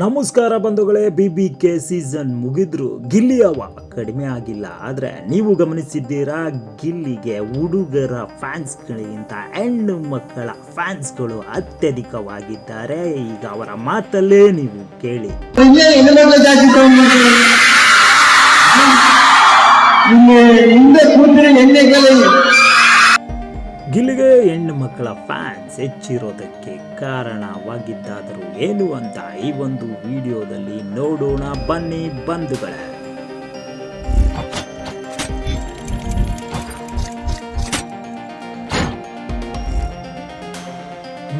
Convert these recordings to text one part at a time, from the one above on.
ನಮಸ್ಕಾರ ಬಂಧುಗಳೇ, BBK season ಮುಗಿದ್ರು Gilli ಹವಾ ಕಡಿಮೆ ಆಗಿಲ್ಲ. ಆದರೆ ನೀವು ಗಮನಿಸಿದ್ದೀರಾ, ಗಿಲ್ಲಿಗೆ ಹುಡುಗರ ಫ್ಯಾನ್ಸ್ಗಳಿಗಿಂತ ಹೆಣ್ಣು ಮಕ್ಕಳ ಫ್ಯಾನ್ಸ್ಗಳು ಅತ್ಯಧಿಕವಾಗಿದ್ದಾರೆ. ಈಗ ಅವರ ಮಾತಲ್ಲೇ ನೀವು ಕೇಳಿ. ಗಿಲ್ಲಿಗೆ ಹೆಣ್ಣು ಮಕ್ಕಳ ಫ್ಯಾನ್ಸ್ ಹೆಚ್ಚಿರೋದಕ್ಕೆ ಕಾರಣವಾಗಿದ್ದಾದರೂ ಏನು ಅಂತ ಈ ಒಂದು ವಿಡಿಯೋದಲ್ಲಿ ನೋಡೋಣ ಬನ್ನಿ ಬಂಧುಗಳೇ.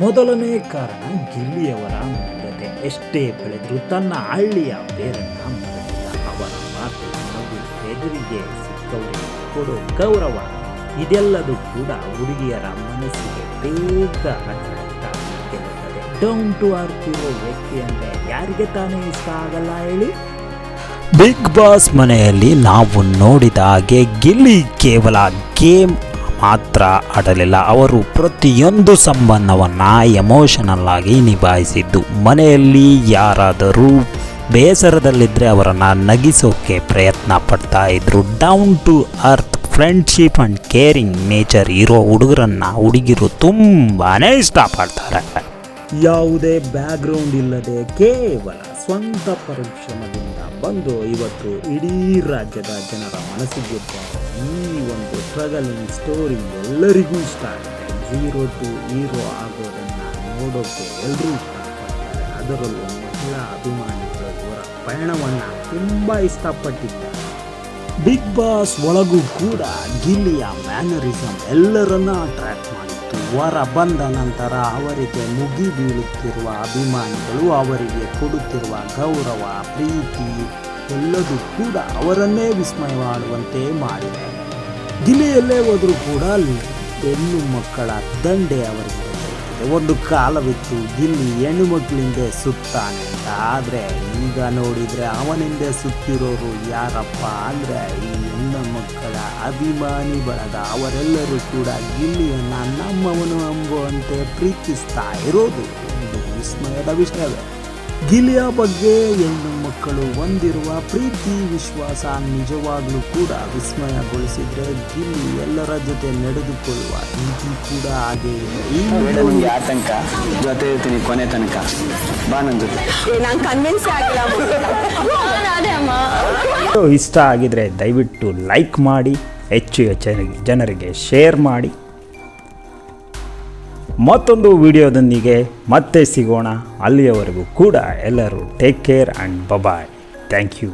ಮೊದಲನೇ ಕಾರಣ, ಗಿಲ್ಲಿಯವರ ಮುಗ್ಧತೆ. ಎಷ್ಟೇ ಬೆಳೆದರೂ ತನ್ನ ಹಳ್ಳಿಯ ಬೇರನ್ನ ಮರೆತಿಲ್ಲ. ಅವರ ಮಾತು, ಮಗು, ಎದುರಿಗೆ ಸಿಕ್ಕವರಿಗೆ ಕೊಡೋ ಗೌರವ, ಇದೆಲ್ಲದೂ ಕೂಡ ಹುಡುಗಿಯರ ಮನಸ್ಸಿಗೆ ಬೇಗ ಅಟ್ರಾಕ್ಟ್ ಆಗಿರುತ್ತದೆ. ಡೌನ್ ಟು ಅರ್ತ್ ಇರೋ ವ್ಯಕ್ತಿ ಅಂದರೆ ಯಾರಿಗೆ ತಾನೇ ಇಷ್ಟ ಆಗಲ್ಲ ಹೇಳಿ. ಬಿಗ್ ಬಾಸ್ ಮನೆಯಲ್ಲಿ ನಾವು ನೋಡಿದ ಹಾಗೆ ಗಿಲ್ಲಿ ಕೇವಲ ಗೇಮ್ ಮಾತ್ರ ಆಡಲಿಲ್ಲ. ಅವರು ಪ್ರತಿಯೊಂದು ಸಂಬಂಧವನ್ನು ಎಮೋಷನಲ್ ಆಗಿ ನಿಭಾಯಿಸಿದ್ದು. ಮನೆಯಲ್ಲಿ ಯಾರಾದರೂ ಬೇಸರದಲ್ಲಿದ್ದರೆ ಅವರನ್ನು ನಗಿಸೋಕೆ ಪ್ರಯತ್ನ ಪಡ್ತಾ ಇದ್ರು. Down to earth, friendship and caring nature ಇರೋ ಹುಡುಗಿರು ತುಂಬಾ ಇಷ್ಟಪಡ್ತಾರೆ. ಯಾವುದೇ ಬ್ಯಾಕ್ಗ್ರೌಂಡ್ ಇಲ್ಲದೆ ಕೇವಲ ಸ್ವಂತ ಪರಿಶ್ರಮದಿಂದ ಬಂದು ಇವತ್ತು ಇಡೀ ರಾಜ್ಯದ ಜನರ ಮನಸ್ಸಿಗೆ ಈ ಒಂದು ಸ್ಟ್ರಗಲಿಂಗ್ ಸ್ಟೋರಿ ಎಲ್ಲರಿಗೂ ಇಷ್ಟ ಆಗುತ್ತೆ. 0 to ಹೀರೋ ಆಗೋದನ್ನು ನೋಡೋಕೆ ಎಲ್ಲರೂ ಇಷ್ಟಪಡ್ತಾರೆ. ಅದರಲ್ಲೂ ಮಹಿಳಾ ಅಭಿಮಾನಿಗಳು ಇವರ ಪಯಣವನ್ನು ತುಂಬ ಇಷ್ಟಪಟ್ಟಿದ್ದಾರೆ. ಬಿಗ್ ಬಾಸ್ ಒಳಗೂ ಕೂಡ ಗಿಲ್ಲಿಯ ಮ್ಯಾನರಿಸಮ್ ಎಲ್ಲರನ್ನ ಅಟ್ರಾಕ್ಟ್ ಮಾಡಿತ್ತು. ಹೊರ ಬಂದ ನಂತರ ಅವರಿಗೆ ಮುಗಿ ಬೀಳುತ್ತಿರುವ ಅಭಿಮಾನಿಗಳು ಅವರಿಗೆ ಕೊಡುತ್ತಿರುವ ಗೌರವ, ಪ್ರೀತಿ ಎಲ್ಲದೂ ಕೂಡ ಅವರನ್ನೇ ವಿಸ್ಮಯ ಮಾಡುವಂತೆ ಮಾಡಿದೆ. ಗಿಲ್ಲಿಯಲ್ಲೇ ಹೋದರೂ ಕೂಡ ಹೆಣ್ಣು ಮಕ್ಕಳ ದಂಡೆ ಅವರಿಗೆ ಒಂದು ಕಾಲವಿತ್ತು ಗಿಲ್ಲಿ ಹೆಣ್ಣು ಮಕ್ಕಳಿಂದ ಸುತ್ತಾನೆ ಅಂತ. ಆದರೆ ಈಗ ನೋಡಿದರೆ ಅವನಿಂದ ಸುತ್ತಿರೋರು ಯಾರಪ್ಪ ಅಂದರೆ ಈ ಹೆಣ್ಣು ಮಕ್ಕಳ ಅಭಿಮಾನಿ ಬಳಗ. ಅವರೆಲ್ಲರೂ ಕೂಡ ಗಿಲ್ಲಿಯನ್ನು ನಮ್ಮವನು ಎಂಬುವಂತೆ ಪ್ರೀತಿಸ್ತಾ ಇರೋದು ಒಂದು ವಿಸ್ಮಯದ ವಿಷಯವೇ. ಗಿಲ್ಲಿಯ ಬಗ್ಗೆ ಹೆಣ್ಣು ಮಕ್ಕಳು ಹೊಂದಿರುವ ಪ್ರೀತಿ, ವಿಶ್ವಾಸ ನಿಜವಾಗ್ಲೂ ಕೂಡ ವಿಸ್ಮಯಗೊಳಿಸಿದ್ರೆ ಗಿಲ್ಲಿ ಎಲ್ಲರ ಜೊತೆ ನಡೆದುಕೊಳ್ಳುವ ರೀತಿ ಕೂಡ ಹಾಗೆ ಇದೆ. ನಿಮ್ಗೆ ಆತಂಕ ಜೊತೆ ಇರ್ತೀನಿ ಕೊನೆ ತನಕ, ಬಾ ನನ್ನ ಜೊತೆ. ಇಷ್ಟ ಆಗಿದ್ರೆ ದಯವಿಟ್ಟು ಲೈಕ್ ಮಾಡಿ, ಹೆಚ್ಚು ಜನರಿಗೆ ಶೇರ್ ಮಾಡಿ. ಮತ್ತೊಂದು ವಿಡಿಯೋದೊಂದಿಗೆ ಮತ್ತೆ ಸಿಗೋಣ. ಅಲ್ಲಿಯವರೆಗೂ ಕೂಡ ಎಲ್ಲರೂ take care and bye. Thank you.